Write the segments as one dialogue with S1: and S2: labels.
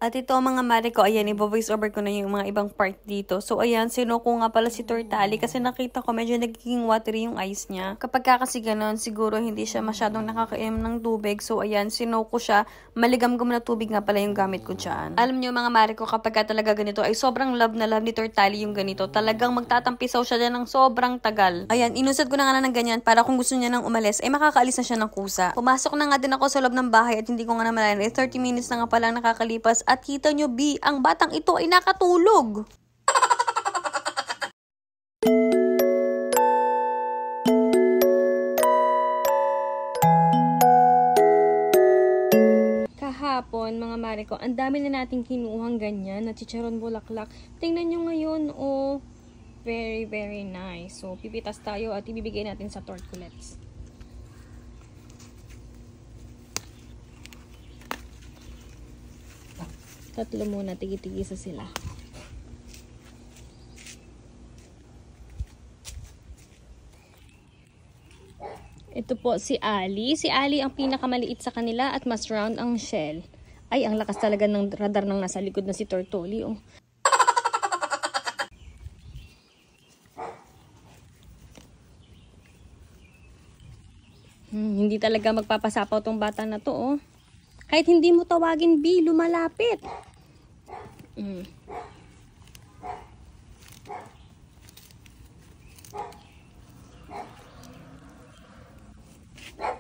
S1: At ito mga mare ko, ayan, i-voice over ko na yung mga ibang part dito. So ayan, sinuko nga pala si Tortali kasi nakita ko medyo nagiging watery yung eyes niya. Kapag kasi ganun, siguro hindi siya masyadong nakakainom ng tubig. So ayan, sinuko siya. Maligam-gam na tubig nga pala yung gamit ko dyan. Alam niyo mga mare ko, kapag ka talaga ganito, ay sobrang love na love ni Tortali yung ganito. Talagang magtatampisaw siya dyan ng sobrang tagal. Ayan, inusad ko na nga ng ganyan para kung gusto niya nang umalis, ay makakaalis na siya ng kusa. Pumasok na nga din ako sa loob ng bahay at hindi ko nga namalayan. 30 minutes na nga palang nakakalipas. At kita nyo, B, ang batang ito ay nakatulog. Kahapon, mga mare ko, ang dami na nating kinuhang ganyan na chicharon bulaklak. Tingnan nyo ngayon, oh, very, very nice. So, pipitas tayo at ibibigay natin sa tortculets. Tatlo muna, tigi-tigisa sila. Ito po si Ali. Si Ali ang pinakamaliit sa kanila at mas round ang shell. Ay, ang lakas talaga ng radar ng nasa likod na si Tortoli. Oh. Hindi talaga magpapasapaw tong bata na to, oh. Kahit hindi mo tawagin, B, lumalapit.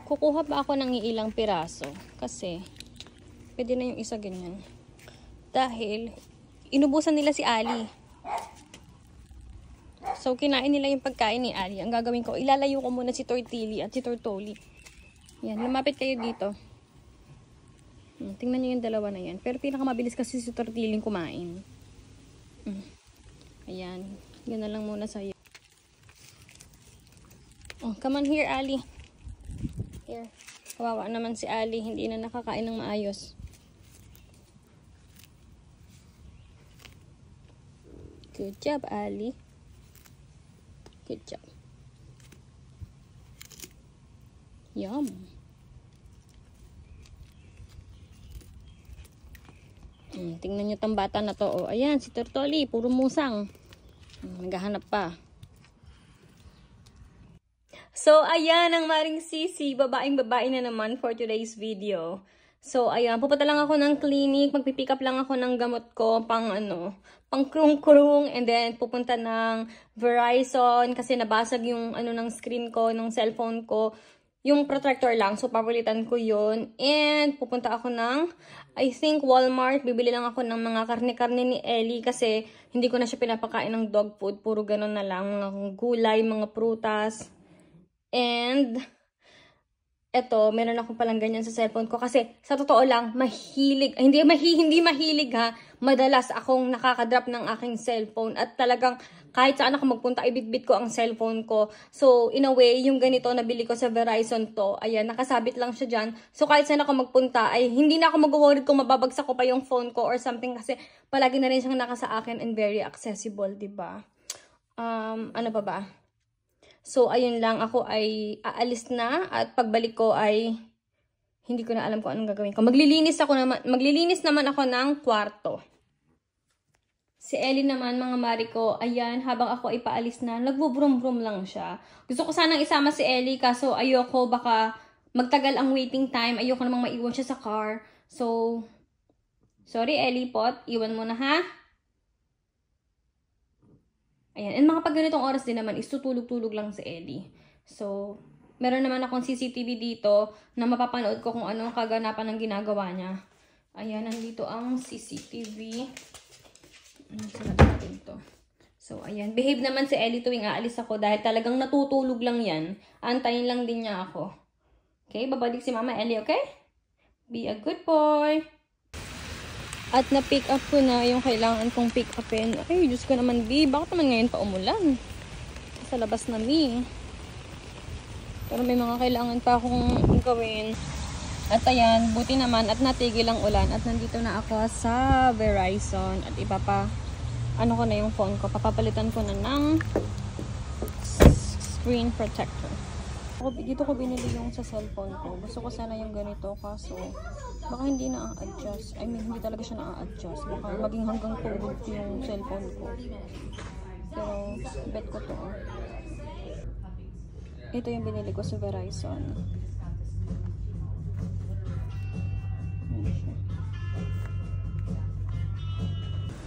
S1: Kukuha pa ako ng ilang piraso. Kasi, pwede na yung isa ganyan. Dahil, inubusan nila si Ali. So, kinain nila yung pagkain ni Ali. Ang gagawin ko, ilalayo ko muna si Tortili at si Tortoli. Yan, lumapit kayo dito. Tingnan nyo yung dalawa na yan. Pero pinakamabilis kasi si Tortiling kumain. Ayan. Yan na lang muna sa'yo. Oh, come on here, Ali. Here. Kawawa naman si Ali. Hindi na nakakain ng maayos. Good job, Ali. Good job. Yum. Tingnan nyo tong bata na to. Oh, ayan, si Tortoli, puro musang. Naghahanap pa. So, ayan ang Maring Sisi. Babaeng-babae na naman for today's video. So, ayan, pupunta lang ako ng clinic. Magpipick up lang ako ng gamot ko pang krung-krung. And then, pupunta ng Verizon kasi nabasag yung ng screen ko, ng cellphone ko. Yung protector lang. So, papalitan ko yun. And, pupunta ako ng, I think, Walmart. Bibili lang ako ng mga karne-karne ni Ellie kasi hindi ko na siya pinapakain ng dog food. Puro ganun na lang. Mga gulay, mga prutas. And, eto, meron ako palang ganyan sa cellphone ko. Kasi, sa totoo lang, mahilig. Hindi mahilig ha. Madalas akong nakakadrop ng aking cellphone. At talagang, kahit saan ako magpunta, ibitbit ko ang cellphone ko. So, in a way, yung ganito, nabili ko sa Verizon to. Ayan, nakasabit lang siya dyan. So, kahit saan ako magpunta, ay hindi na ako mag-worried kung mababagsak ko pa yung phone ko or something. Kasi, palagi na rin siyang naka sa akin and very accessible, diba? Ano pa ba? So, ayun lang. Ako ay aalis na. At pagbalik ko ay hindi ko na alam kung anong gagawin ko. Maglilinis naman ako ng kwarto. Si Ellie naman, mga mari ko, ayan, habang ako ay paalis na, nagbo-brum-brum lang siya. Gusto ko sanang isama si Ellie, kaso ayoko, baka magtagal ang waiting time. Ayoko namang maiwan siya sa car. So, sorry Ellie pot, iwan mo na ha. Ayan, and mga pag ganitong oras din naman, is tutulog-tulog lang si Ellie. So, meron naman akong CCTV dito na mapapanood ko kung anong kaganapan ng ginagawa niya. Ayan, nandito ang CCTV. Sarap natin to. So, ayan. Behave naman si Ellie tuwing aalis ako dahil talagang natutulog lang yan. Antayin lang din niya ako. Okay, babalik si Mama Ellie, okay? Be a good boy. At na-pick up ko na yung kailangan kong pick upin. Ay, Diyos ko naman, B. Bakit naman ngayon pa umulan? Sa labas na, B. Pero may mga kailangan pa akong gawin. At ayan, buti naman at natigil ang ulan. At nandito na ako sa Verizon. At ano ko na yung phone ko. Papapalitan ko na ng screen protector. dito ko binili yung sa cellphone ko. Gusto ko sana yung ganito, kaso baka hindi na-adjust. I mean, hindi talaga siya na-adjust. Baka maging hanggang tuhod yung cellphone ko. Pero, bet ko to. Ito yung binili ko sa Verizon.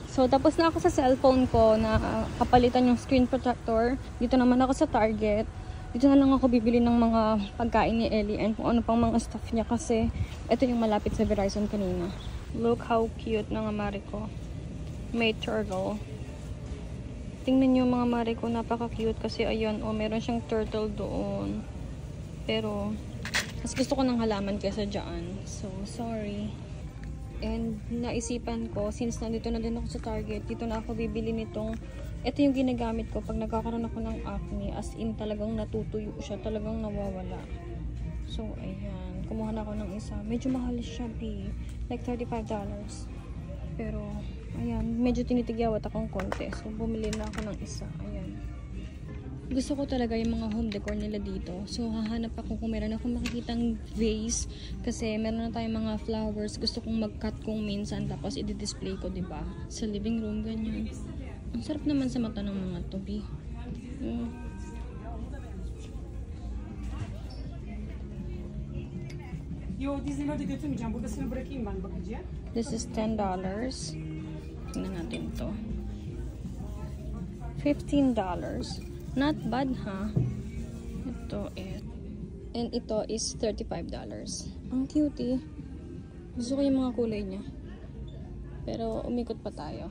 S1: So, tapos na ako sa cellphone ko na kapalitan yung screen protector. Dito naman ako sa Target. Dito na lang ako bibili ng mga pagkain ni Ellie and kung ano pang mga stuff niya kasi ito yung malapit sa Verizon kanina. Look how cute ng mari ko. May turtle. Tingnan nyo mga mari ko, napaka-cute kasi ayun, oh, meron siyang turtle doon. Pero, mas gusto ko ng halaman kaysa dyan. So, sorry. And naisipan ko, since nandito na din ako sa Target, dito na ako bibili nitong, ito yung ginagamit ko pag nagkakaroon ako ng acne, as in talagang natutuyo siya, talagang nawawala. So, ayan, kumuha na ako ng isa. Medyo mahal siya, like $35. Pero, ayan, medyo tinitigyawat akong konti. So, bumili na ako ng isa. Ayan. Gusto ko talaga yung mga home decor nila dito. So, hahanap ako kung meron akong makikitang vase. Kasi meron na tayong mga flowers. Gusto kong mag-cut kung minsan. Tapos, i-display ko, diba? Sa living room, ganyan. Ang sarap naman sa mata ng mga to,
S2: Yo, dizilerde götürmeyeceğim. Burasını bırakayım ben bakıcıya.
S1: This is $10. Tingnan natin to. $15. Not bad, ha? Ito is... And ito is $35. Ang cute, eh. Gusto ko yung mga kulay niya. Pero umikot pa tayo.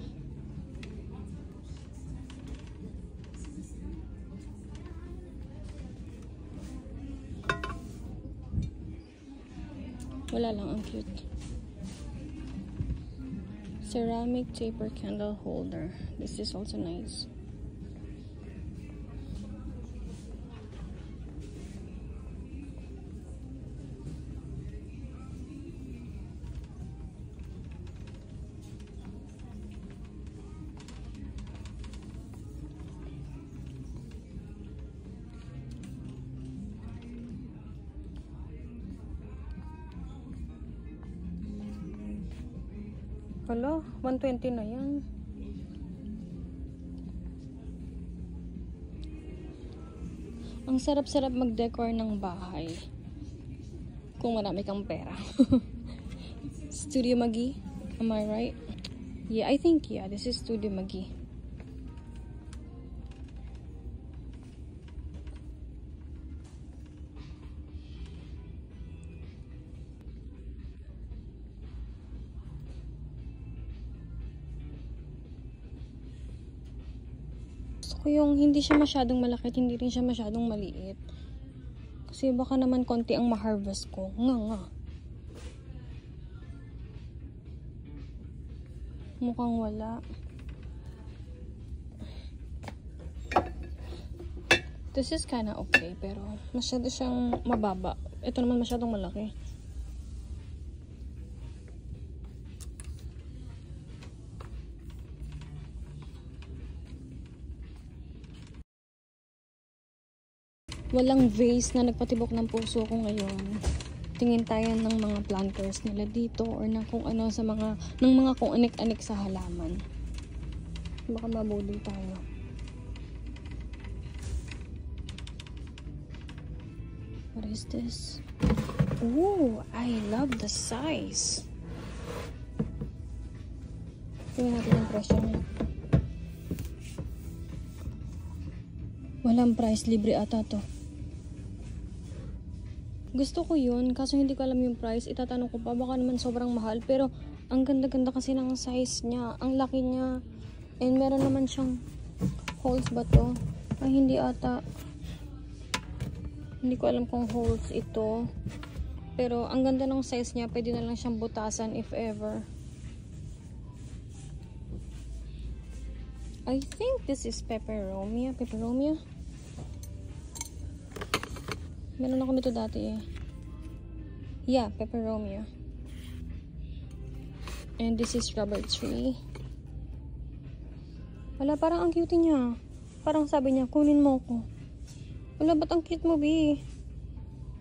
S1: Wala lang, ang cute. Ceramic taper candle holder. This is also nice. Hala, 120 na yan. Ang sarap-sarap mag-decor ng bahay. Kung marami kang pera. Studio Magi? Am I right? Yeah, I think yeah. This is Studio Magi. Yung hindi siya masyadong malaki at hindi rin siya masyadong maliit. Kasi baka naman konti ang ma-harvest ko. Nga. Mukhang wala. This is kinda okay, pero masyado siyang mababa. Ito naman masyadong malaki. Walang vase na nagpatibok ng puso ko ngayon. Tingin tayo ng mga planters nila dito or na kung ano sa mga kung anik-anik sa halaman. Baka mabudol tayo. What is this? Ooh, I love the size. Tingnan natin ang presyo niya. Walang price, libre ata to. Gusto ko yun, kaso hindi ko alam yung price. Itatanong ko pa, baka naman sobrang mahal. Pero, ang ganda-ganda kasi ng size niya. Ang laki niya. And meron naman siyang holes ba to? Ay, hindi ata. Hindi ko alam kung holes ito. Pero, ang ganda ng size niya. Pwede na lang siyang butasan if ever. I think this is peperomia. Peperomia? Meron ako nito dati eh. Yeah, peperomia. And this is rubber tree. Wala, parang ang cute niya. Parang sabi niya, kunin mo ko. Wala, ba't ang cute mo, B?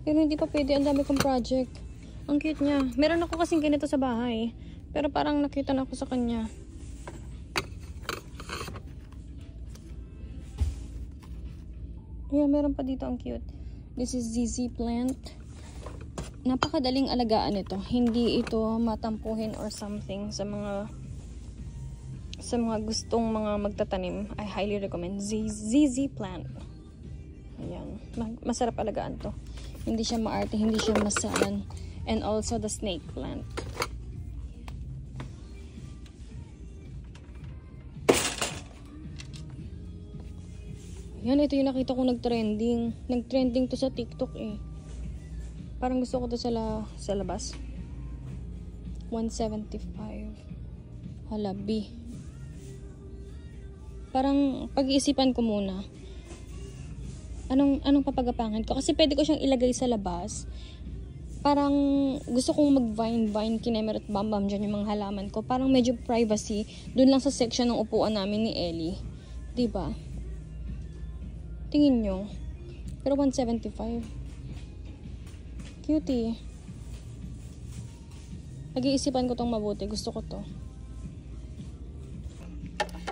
S1: Pero hindi pa pwede. Ang dami kong project. Ang cute niya. Meron ako kasing ganito sa bahay. Pero parang nakita na ako sa kanya. Ayan, meron pa dito. Ang cute. This is ZZ plant. Napakadaling alagaan ito. Hindi ito matampuhin or something sa mga gustong mga magtatanim. I highly recommend ZZ plant. Ayan. Masarap alagaan to. Hindi siya maarte, hindi siya masalan. And also the snake plant. Yan, ito yung nakita ko nag-trending. Nag-trending to sa TikTok eh. Parang gusto ko to sa labas. 175. Hala, B. Parang pag-iisipan ko muna. Anong papagapangan ko? Kasi pwede ko siyang ilagay sa labas. Parang gusto kong mag-vine, kinemer at bambam dyan yung mga halaman ko. Parang medyo privacy. Doon lang sa section ng upuan namin ni Ellie. Diba? Tingin nyo. Pero 175. Cutie. Nag-iisipan ko tong mabuti. Gusto ko to.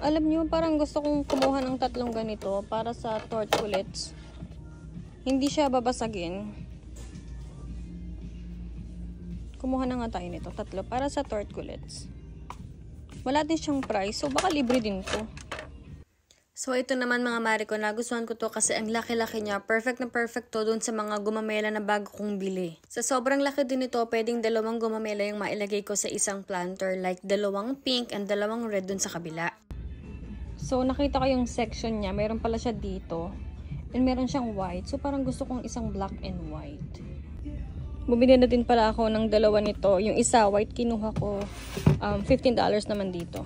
S1: Alam nyo, parang gusto kong kumuha ng 3 ganito para sa tortulets. Hindi siya babasagin. Kumuha na nga tayo nito. 3 para sa tortulets. Wala din siyang price. So, baka libre din to. So, ito naman mga mare ko, nagustuhan ko to kasi ang laki-laki niya. Perfect na perfect to dun sa mga gumamela na bago kong bili. Sa sobrang laki din ito, pwedeng 2 gumamela yung mailagay ko sa isang planter. Like 2 pink and 2 red dun sa kabila. So, nakita ko yung section niya. Meron pala siya dito. And meron siyang white. So, parang gusto kong isang black and white. Bumili na din pala ako ng 2 nito. Yung isa, white, kinuha ko $15 naman dito.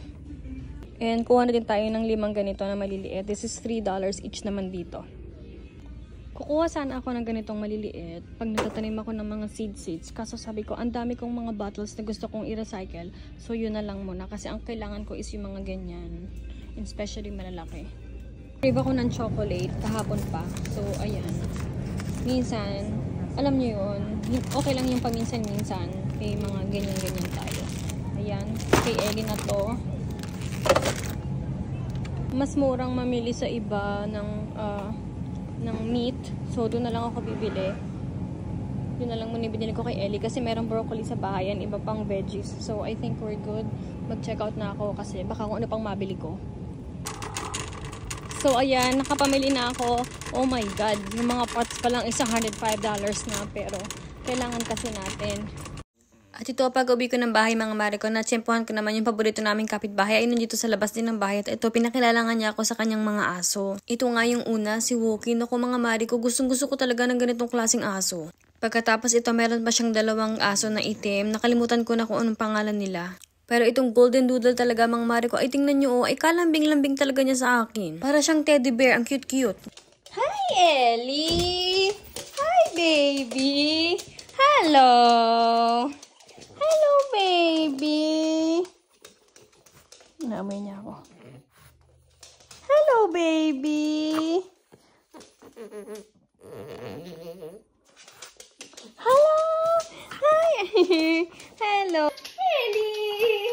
S1: And kuha na din tayo ng 5 ganito na maliliit. This is $3 each naman dito. Kukuha sana ako ng ganitong maliliit pag nagtatanim ako ng mga seeds. Kaso sabi ko, ang dami kong mga bottles na gusto kong i-recycle. So yun na lang muna. Kasi ang kailangan ko is yung mga ganyan. And especially malalaki. Crave ako ng chocolate kahapon pa. So ayan. Minsan, alam nyo yun. Okay lang yung paminsan-minsan. May mga ganyan-ganyan tayo. Ayan. Kay Ellie na to. Mas murang mamili sa iba ng meat. So, doon na lang ako bibili. Doon na lang muna binili ko kay Ellie kasi merong broccoli sa bahay and iba pang veggies. So, I think we're good. Mag-check out na ako kasi baka kung ano pang mabili ko. So, ayan. Nakapamili na ako. Oh my God. Yung mga pots pa lang is $105 na. Pero, kailangan kasi natin. At ito, pag uwi ko ng bahay, mga mare ko, natsempuhan ko naman yung paborito naming kapitbahay. Ay, nandito sa labas din ng bahay. At ito, pinakilala nga niya ako sa kanyang mga aso. Ito nga yung una, si Wookie. Naku, mga mare ko, gustong-gusto ko talaga ng ganitong klaseng aso. Pagkatapos ito, meron pa siyang 2 aso na itim. Nakalimutan ko na kung anong pangalan nila. Pero itong golden doodle talaga, mga mare ko, ay tingnan nyo, ay kalambing-lambing talaga niya sa akin. Para siyang teddy bear, ang cute-cute. Hi, Ellie! Hi, baby! Hello! Hello, baby! Namoy niya ako. Hello, baby! Hello! Hi! Hello! Ellie!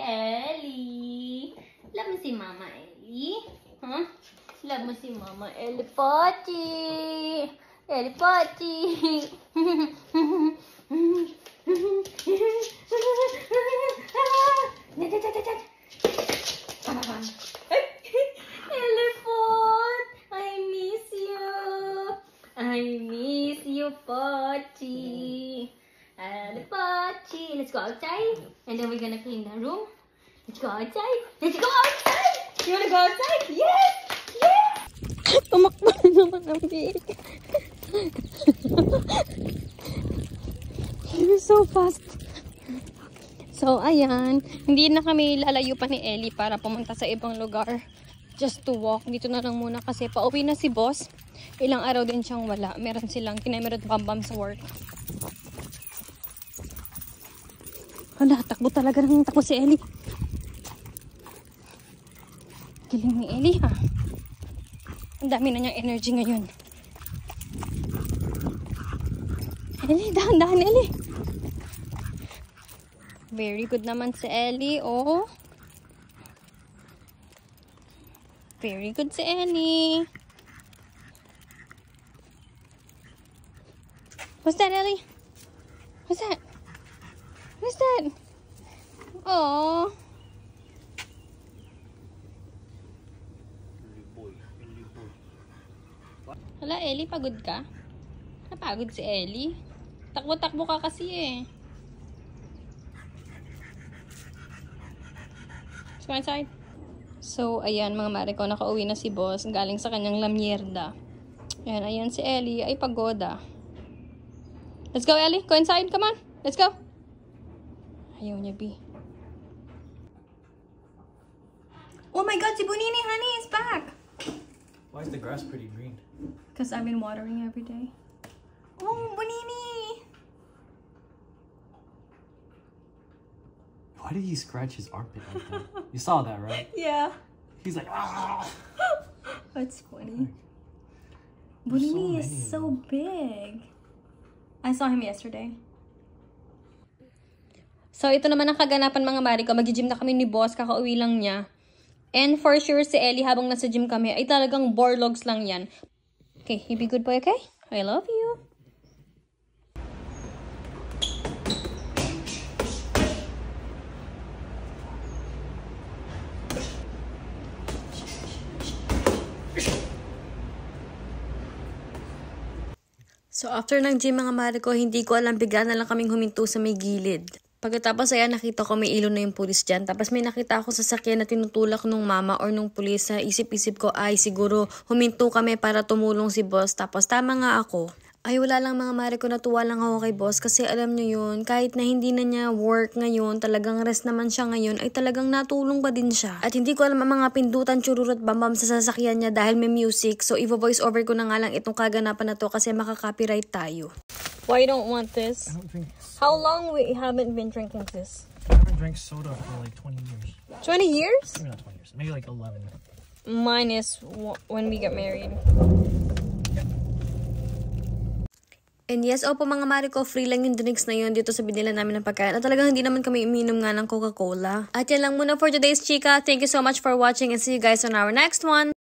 S1: Ellie! Love mo si Mama Ellie? Huh? Love mo si Mama Ellie Potty! Ellie Potty! Elephant! I miss you! I miss you, Potty! Potty! Let's go outside and then we're gonna clean the room. Let's go outside! Let's go outside! You wanna go outside? Yes! Yes! Tumakbo na naman ang big. You're so fast. So, ayan. Hindi na kami lalayo pa ni Ellie para pumunta sa ibang lugar. Just to walk. Dito na lang muna kasi pauwi na si boss. Ilang araw din siyang wala. Meron silang kinemerot bambam sa work. Hala, takbo talaga ng takbo si Ellie. Galing ni Ellie ha. Ang dami na niyang energy ngayon. Ellie, dahan-dahan, Ellie. Very good naman si Ellie, oh. Very good si Ellie. What's that, Ellie? What's that? What's that? Oh. Hala, Ellie, pagod ka? Napagod si Ellie. Takbo-takbo ka kasi eh. Let's go inside. So, ayan mga mare ko, nakauwi na si boss galing sa kanyang lamierda. Ayan si Ellie ay pagoda. Let's go, Ellie. Go inside. Come on. Let's go. Ayaw niya, B. Oh my God, si Bonini, honey, is back.
S3: Why is the grass pretty green?
S1: Because I've been watering every day. Oh, Bonini.
S3: Why did he scratch his armpit like that? You saw that, right?
S1: Yeah.
S3: He's like, ah.
S1: That's funny.
S3: There's so
S1: Bonini
S3: many
S1: is
S3: of
S1: so
S3: them.
S1: big. I saw him yesterday. So, ito naman ang kaganapan mga mari ko. Mag-gym na kami ni boss. Kakauwi lang niya. And for sure, si Ellie habang nasa gym kami ay talagang borlogs lang yan. Okay, you be good boy, okay? I love you. So, after ng gym mga mare ko, hindi ko alam, bigla na lang kaming huminto sa may gilid. Pagkatapos ayan, nakita ko may ilon na yung pulis dyan. Tapos may nakita ako sa sasakyan na tinutulak nung mama or nung pulis. Sa isip-isip ko, ay siguro huminto kami para tumulong si boss. Tapos tama nga ako. Ay wala lang mga mare ko, natuwa lang ako kay boss. Kasi alam nyo yun, kahit na hindi na niya work ngayon, talagang rest naman siya ngayon, ay talagang natulong pa din siya. At hindi ko alam ang mga pindutan, chururot, bambam sa sasakyan niya dahil may music. So i-voice over ko na nga lang itong kaganapan na to kasi makaka-copyright tayo. Why you don't want this?
S3: I don't drink soda.
S1: How long we haven't been drinking this?
S3: I haven't drank soda for like 20 years.
S1: 20 years?
S3: Maybe not 20 years. Maybe like 11.
S1: Mine is when we get married. And yes, opo mga mare ko, free lang yung drinks na yun dito sa binila namin ng pagkain. At talagang hindi naman kami uminom nga ng Coca-Cola. At yan lang muna for today's chika. Thank you so much for watching and see you guys on our next one.